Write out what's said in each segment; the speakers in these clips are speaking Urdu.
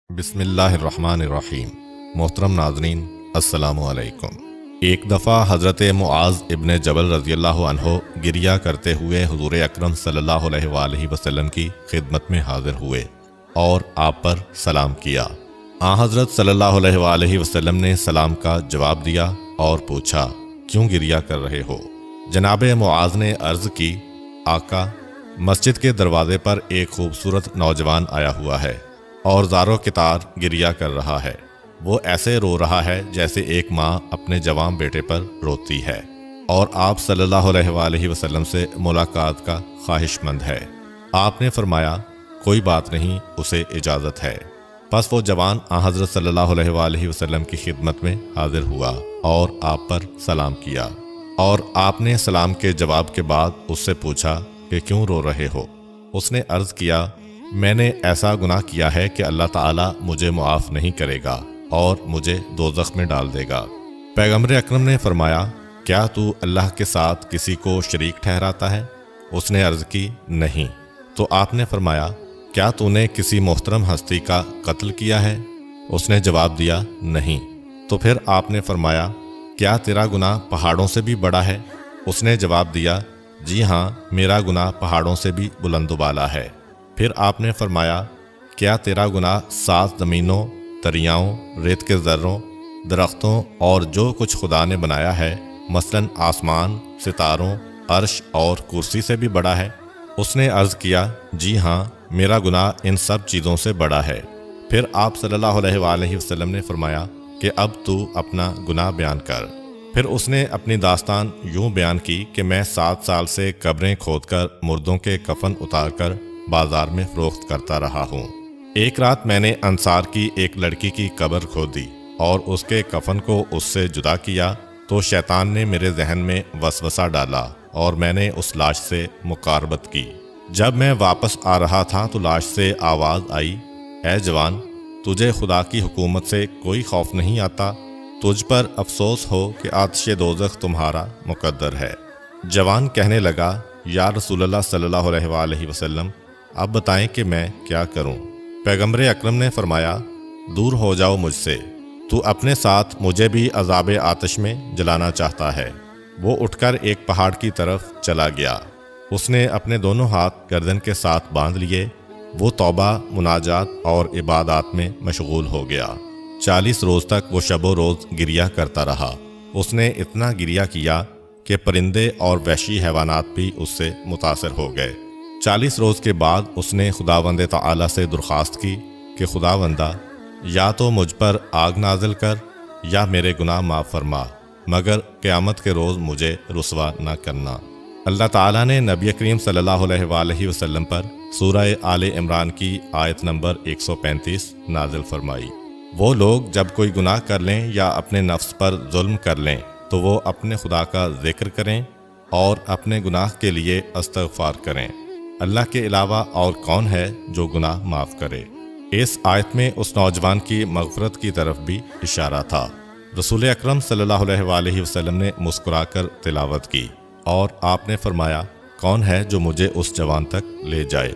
بسم اللہ الرحمن الرحیم۔ محترم ناظرین، السلام علیکم۔ ایک دفعہ حضرت معاذ ابن جبل رضی اللہ عنہ گریہ کرتے ہوئے حضور اکرم صلی اللہ علیہ وآلہ وسلم کی خدمت میں حاضر ہوئے اور آپ پر سلام کیا۔ حضرت صلی اللہ علیہ وآلہ وسلم نے سلام کا جواب دیا اور پوچھا، کیوں گریہ کر رہے ہو؟ جناب معاذ نے عرض کی، آقا، مسجد کے دروازے پر ایک خوبصورت نوجوان آیا ہوا ہے اور زارو کتار گریہ کر رہا ہے۔ وہ ایسے رو رہا ہے جیسے ایک ماں اپنے جوان بیٹے پر روتی ہے، اور آپ صلی اللہ علیہ وآلہ وسلم سے ملاقات کا خواہش مند ہے۔ آپ نے فرمایا، کوئی بات نہیں، اسے اجازت ہے۔ پس وہ جوان حضرت صلی اللہ علیہ وآلہ وسلم کی خدمت میں حاضر ہوا اور آپ پر سلام کیا، اور آپ نے سلام کے جواب کے بعد اس سے پوچھا کہ کیوں رو رہے ہو؟ اس نے عرض کیا، میں نے ایسا گناہ کیا ہے کہ اللہ تعالیٰ مجھے معاف نہیں کرے گا اور مجھے دوزخ میں ڈال دے گا۔ پیغمبر اکرم نے فرمایا، کیا تو اللہ کے ساتھ کسی کو شریک ٹھہراتا ہے؟ اس نے عرض کی، نہیں۔ تو آپ نے فرمایا، کیا تو نے کسی محترم ہستی کا قتل کیا ہے؟ اس نے جواب دیا، نہیں۔ تو پھر آپ نے فرمایا، کیا تیرا گناہ پہاڑوں سے بھی بڑا ہے؟ اس نے جواب دیا، جی ہاں، میرا گناہ پہاڑوں سے بھی بلند و بالا ہے۔ پھر آپ نے فرمایا، کیا تیرا گناہ 7 زمینوں، دریاؤں، ریت کے ذروں، درختوں اور جو کچھ خدا نے بنایا ہے، مثلاً آسمان، ستاروں، عرش اور کرسی سے بھی بڑا ہے؟ اس نے عرض کیا، جی ہاں، میرا گناہ ان سب چیزوں سے بڑا ہے۔ پھر آپ صلی اللہ علیہ وآلہ وسلم نے فرمایا کہ اب تو اپنا گناہ بیان کر۔ پھر اس نے اپنی داستان یوں بیان کی کہ میں 7 سال سے قبریں کھود کر مردوں کے کفن اتار کر بازار میں فروخت کرتا رہا ہوں۔ ایک رات میں نے انصار کی ایک لڑکی کی قبر کھودی اور اس کے کفن کو اس سے جدا کیا، تو شیطان نے میرے ذہن میں وسوسہ ڈالا اور میں نے اس لاش سے مقاربت کی۔ جب میں واپس آ رہا تھا تو لاش سے آواز آئی، اے جوان، تجھے خدا کی حکومت سے کوئی خوف نہیں آتا؟ تجھ پر افسوس ہو کہ آتش دوزخ تمہارا مقدر ہے۔ جوان کہنے لگا، یا رسول اللہ صلی اللہ علیہ وآلہ وسلم، اب بتائیں کہ میں کیا کروں؟ پیغمبر اکرم نے فرمایا، دور ہو جاؤ مجھ سے، تو اپنے ساتھ مجھے بھی عذاب آتش میں جلانا چاہتا ہے۔ وہ اٹھ کر ایک پہاڑ کی طرف چلا گیا۔ اس نے اپنے دونوں ہاتھ گردن کے ساتھ باندھ لیے۔ وہ توبہ، مناجات اور عبادات میں مشغول ہو گیا۔ 40 روز تک وہ شب و روز گریہ کرتا رہا۔ اس نے اتنا گریہ کیا کہ پرندے اور وحشی حیوانات بھی اس سے متاثر ہو گئے۔ 40 روز کے بعد اس نے خداوند تعالیٰ سے درخواست کی کہ خداوندہ، یا تو مجھ پر آگ نازل کر یا میرے گناہ معاف فرما، مگر قیامت کے روز مجھے رسوا نہ کرنا۔ اللہ تعالیٰ نے نبی کریم صلی اللہ علیہ وآلہ وسلم پر سورہ آل عمران کی آیت نمبر 135 نازل فرمائی۔ وہ لوگ جب کوئی گناہ کر لیں یا اپنے نفس پر ظلم کر لیں تو وہ اپنے خدا کا ذکر کریں اور اپنے گناہ کے لیے استغفار کریں۔ اللہ کے علاوہ اور کون ہے جو گناہ معاف کرے؟ اس آیت میں اس نوجوان کی مغفرت کی طرف بھی اشارہ تھا۔ رسول اکرم صلی اللہ علیہ وآلہ وسلم نے مسکرا کر تلاوت کی اور آپ نے فرمایا، کون ہے جو مجھے اس جوان تک لے جائے؟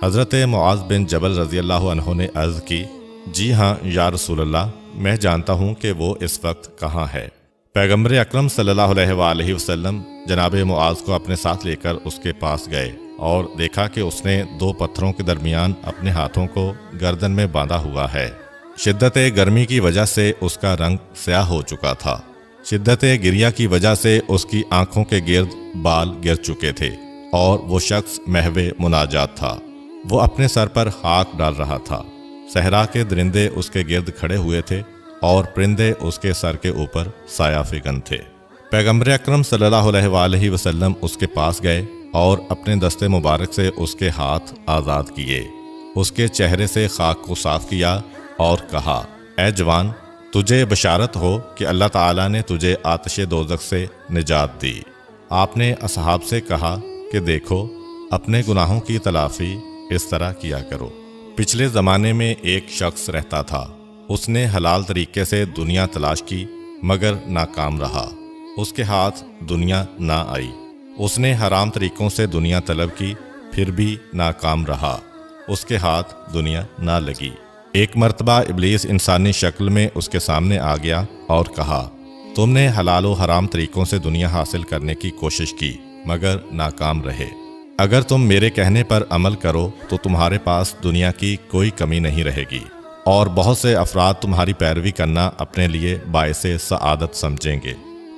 حضرت معاذ بن جبل رضی اللہ عنہ نے عرض کی، جی ہاں یا رسول اللہ، میں جانتا ہوں کہ وہ اس وقت کہاں ہے۔ پیغمبر اکرم صلی اللہ علیہ وآلہ وسلم جناب معاذ کو اپنے ساتھ لے کر اس کے پاس گئے اور دیکھا کہ اس نے 2 پتھروں کے درمیان اپنے ہاتھوں کو گردن میں باندھا ہوا ہے۔ شدت گرمی کی وجہ سے اس کا رنگ سیاہ ہو چکا تھا۔ شدت گریہ کی وجہ سے اس کی آنکھوں کے گرد بال گر چکے تھے اور وہ شخص محو مناجات تھا۔ وہ اپنے سر پر خاک ڈال رہا تھا۔ صحرا کے درندے اس کے گرد کھڑے ہوئے تھے اور پرندے اس کے سر کے اوپر سایہ فکن تھے۔ پیغمبر اکرم صلی اللہ علیہ وآلہ وسلم اس کے پاس گئے اور اپنے دست مبارک سے اس کے ہاتھ آزاد کیے، اس کے چہرے سے خاک کو صاف کیا اور کہا، اے جوان، تجھے بشارت ہو کہ اللہ تعالیٰ نے تجھے آتش دوزخ سے نجات دی۔ آپ نے اصحاب سے کہا کہ دیکھو، اپنے گناہوں کی تلافی اس طرح کیا کرو۔ پچھلے زمانے میں ایک شخص رہتا تھا۔ اس نے حلال طریقے سے دنیا تلاش کی مگر ناکام رہا۔ اس کے ہاتھ دنیا نہ آئی۔ اس نے حرام طریقوں سے دنیا طلب کی، پھر بھی ناکام رہا۔ اس کے ہاتھ دنیا نہ لگی۔ ایک مرتبہ ابلیس انسانی شکل میں اس کے سامنے آ گیا اور کہا، تم نے حلال و حرام طریقوں سے دنیا حاصل کرنے کی کوشش کی مگر ناکام رہے۔ اگر تم میرے کہنے پر عمل کرو تو تمہارے پاس دنیا کی کوئی کمی نہیں رہے گی، اور بہت سے افراد تمہاری پیروی کرنا اپنے لیے باعث سعادت سمجھیں گے۔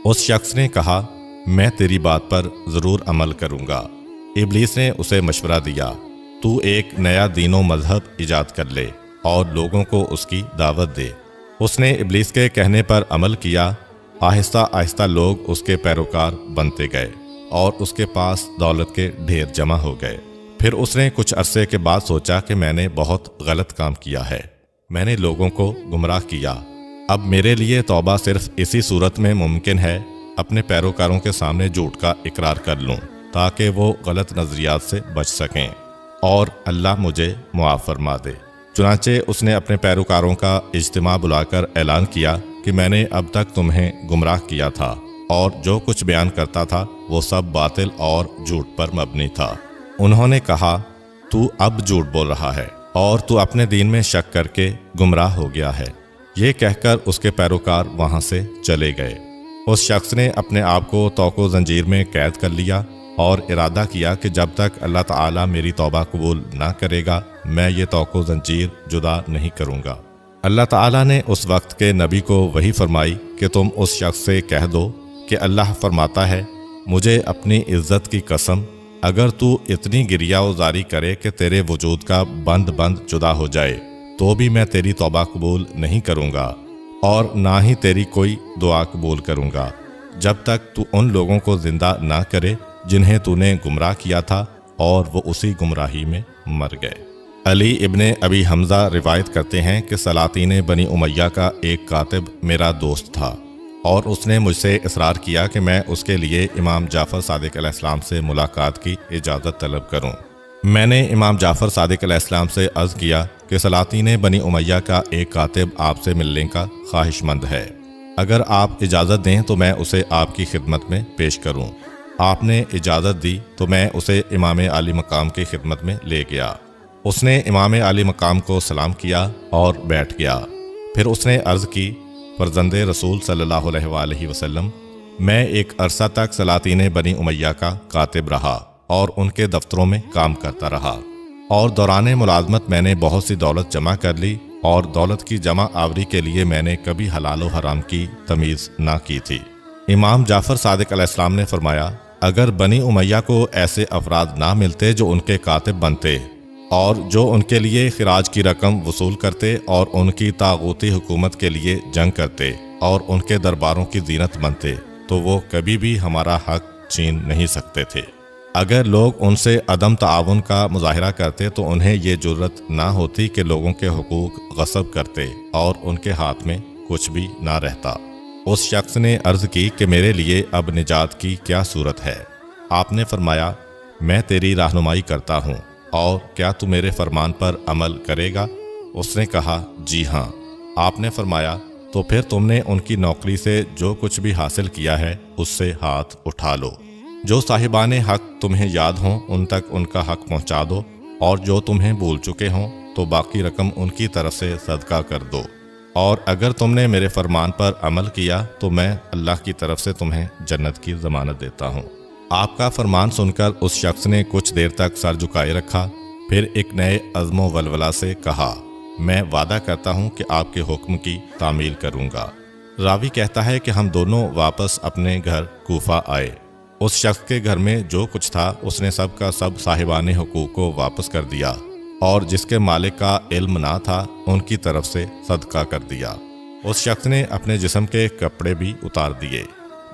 اس شخص نے کہا، میں تیری بات پر ضرور عمل کروں گا۔ ابلیس نے اسے مشورہ دیا، تو ایک نیا دین و مذہب ایجاد کر لے اور لوگوں کو اس کی دعوت دے۔ اس نے ابلیس کے کہنے پر عمل کیا۔ آہستہ آہستہ لوگ اس کے پیروکار بنتے گئے اور اس کے پاس دولت کے ڈھیر جمع ہو گئے۔ پھر اس نے کچھ عرصے کے بعد سوچا کہ میں نے بہت غلط کام کیا ہے، میں نے لوگوں کو گمراہ کیا۔ اب میرے لیے توبہ صرف اسی صورت میں ممکن ہے، اپنے پیروکاروں کے سامنے جھوٹ کا اقرار کر لوں تاکہ وہ غلط نظریات سے بچ سکیں اور اللہ مجھے معاف فرما دے۔ چنانچہ اس نے اپنے پیروکاروں کا اجتماع بلا کر اعلان کیا کہ میں نے اب تک تمہیں گمراہ کیا تھا اور جو کچھ بیان کرتا تھا وہ سب باطل اور جھوٹ پر مبنی تھا۔ انہوں نے کہا، تو اب جھوٹ بول رہا ہے اور تو اپنے دین میں شک کر کے گمراہ ہو گیا ہے۔ یہ کہہ کر اس کے پیروکار وہاں سے چلے گئے۔ اس شخص نے اپنے آپ کو طوق و زنجیر میں قید کر لیا اور ارادہ کیا کہ جب تک اللہ تعالیٰ میری توبہ قبول نہ کرے گا میں یہ طوق و زنجیر جدا نہیں کروں گا۔ اللہ تعالیٰ نے اس وقت کے نبی کو وحی فرمائی کہ تم اس شخص سے کہہ دو کہ اللہ فرماتا ہے، مجھے اپنی عزت کی قسم، اگر تو اتنی گریہ و زاری کرے کہ تیرے وجود کا بند جدا ہو جائے تو بھی میں تیری توبہ قبول نہیں کروں گا اور نہ ہی تیری کوئی دعا قبول کروں گا جب تک تو ان لوگوں کو زندہ نہ کرے جنہیں تو نے گمراہ کیا تھا اور وہ اسی گمراہی میں مر گئے۔ علی ابن ابی حمزہ روایت کرتے ہیں کہ سلاطین بنی امیہ کا ایک کاتب میرا دوست تھا اور اس نے مجھ سے اصرار کیا کہ میں اس کے لیے امام جعفر صادق علیہ السلام سے ملاقات کی اجازت طلب کروں۔ میں نے امام جعفر صادق علیہ السلام سے عرض کیا کہ سلاطین بنی امیہ کا ایک کاتب آپ سے ملنے کا خواہش مند ہے، اگر آپ اجازت دیں تو میں اسے آپ کی خدمت میں پیش کروں۔ آپ نے اجازت دی تو میں اسے امام عالی مقام کی خدمت میں لے گیا۔ اس نے امام عالی مقام کو سلام کیا اور بیٹھ گیا۔ پھر اس نے عرض کی، فرزند رسول صلی اللہ علیہ وآلہ وسلم، میں ایک عرصہ تک سلاطین بنی امیہ کا کاتب رہا اور ان کے دفتروں میں کام کرتا رہا، اور دوران ملازمت میں نے بہت سی دولت جمع کر لی، اور دولت کی جمع آوری کے لیے میں نے کبھی حلال و حرام کی تمیز نہ کی تھی۔ امام جعفر صادق علیہ السلام نے فرمایا، اگر بنی امیہ کو ایسے افراد نہ ملتے جو ان کے کاتب بنتے اور جو ان کے لیے خراج کی رقم وصول کرتے اور ان کی طاغوتی حکومت کے لیے جنگ کرتے اور ان کے درباروں کی زینت بنتے، تو وہ کبھی بھی ہمارا حق چھین نہیں سکتے تھے۔ اگر لوگ ان سے عدم تعاون کا مظاہرہ کرتے تو انہیں یہ جرت نہ ہوتی کہ لوگوں کے حقوق غصب کرتے اور ان کے ہاتھ میں کچھ بھی نہ رہتا۔ اس شخص نے عرض کی کہ میرے لیے اب نجات کی کیا صورت ہے؟ آپ نے فرمایا، میں تیری رہنمائی کرتا ہوں، اور کیا تو میرے فرمان پر عمل کرے گا؟ اس نے کہا، جی ہاں۔ آپ نے فرمایا، تو پھر تم نے ان کی نوکری سے جو کچھ بھی حاصل کیا ہے اس سے ہاتھ اٹھا لو۔ جو صاحبان حق تمہیں یاد ہوں ان تک ان کا حق پہنچا دو، اور جو تمہیں بھول چکے ہوں تو باقی رقم ان کی طرف سے صدقہ کر دو، اور اگر تم نے میرے فرمان پر عمل کیا تو میں اللہ کی طرف سے تمہیں جنت کی ضمانت دیتا ہوں۔ آپ کا فرمان سن کر اس شخص نے کچھ دیر تک سر جھکائے رکھا، پھر ایک نئے عزم و ولولہ سے کہا، میں وعدہ کرتا ہوں کہ آپ کے حکم کی تعمیل کروں گا۔ راوی کہتا ہے کہ ہم دونوں واپس اپنے گھر کوفہ آئے۔ اس شخص کے گھر میں جو کچھ تھا اس نے سب کا سب صاحبان حقوق کو واپس کر دیا، اور جس کے مالک کا علم نہ تھا ان کی طرف سے صدقہ کر دیا۔ اس شخص نے اپنے جسم کے کپڑے بھی اتار دیے۔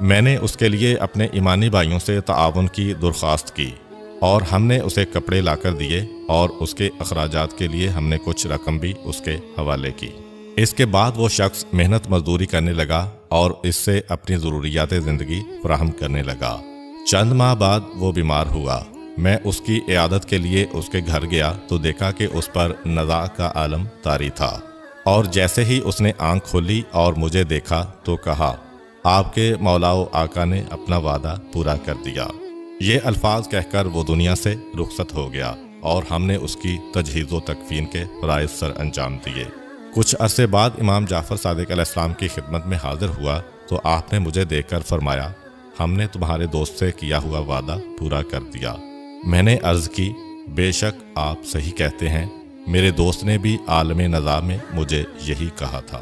میں نے اس کے لیے اپنے ایمانی بھائیوں سے تعاون کی درخواست کی، اور ہم نے اسے کپڑے لا کر دیے، اور اس کے اخراجات کے لیے ہم نے کچھ رقم بھی اس کے حوالے کی۔ اس کے بعد وہ شخص محنت مزدوری کرنے لگا اور اس سے اپنی ضروریات زندگی فراہم کرنے لگا۔ چند ماہ بعد وہ بیمار ہوا۔ میں اس کی عیادت کے لیے اس کے گھر گیا تو دیکھا کہ اس پر نزاع کا عالم طاری تھا، اور جیسے ہی اس نے آنکھ کھولی اور مجھے دیکھا تو کہا، آپ کے مولا و آقا نے اپنا وعدہ پورا کر دیا۔ یہ الفاظ کہہ کر وہ دنیا سے رخصت ہو گیا۔ اور ہم نے اس کی تجہیز و تکفین کے فرائض سر انجام دیے۔ کچھ عرصے بعد امام جعفر صادق علیہ السلام کی خدمت میں حاضر ہوا تو آپ نے مجھے دیکھ کر فرمایا، ہم نے تمہارے دوست سے کیا ہوا وعدہ پورا کر دیا۔ میں نے عرض کی، بے شک آپ صحیح کہتے ہیں، میرے دوست نے بھی عالم نظام میں مجھے یہی کہا تھا۔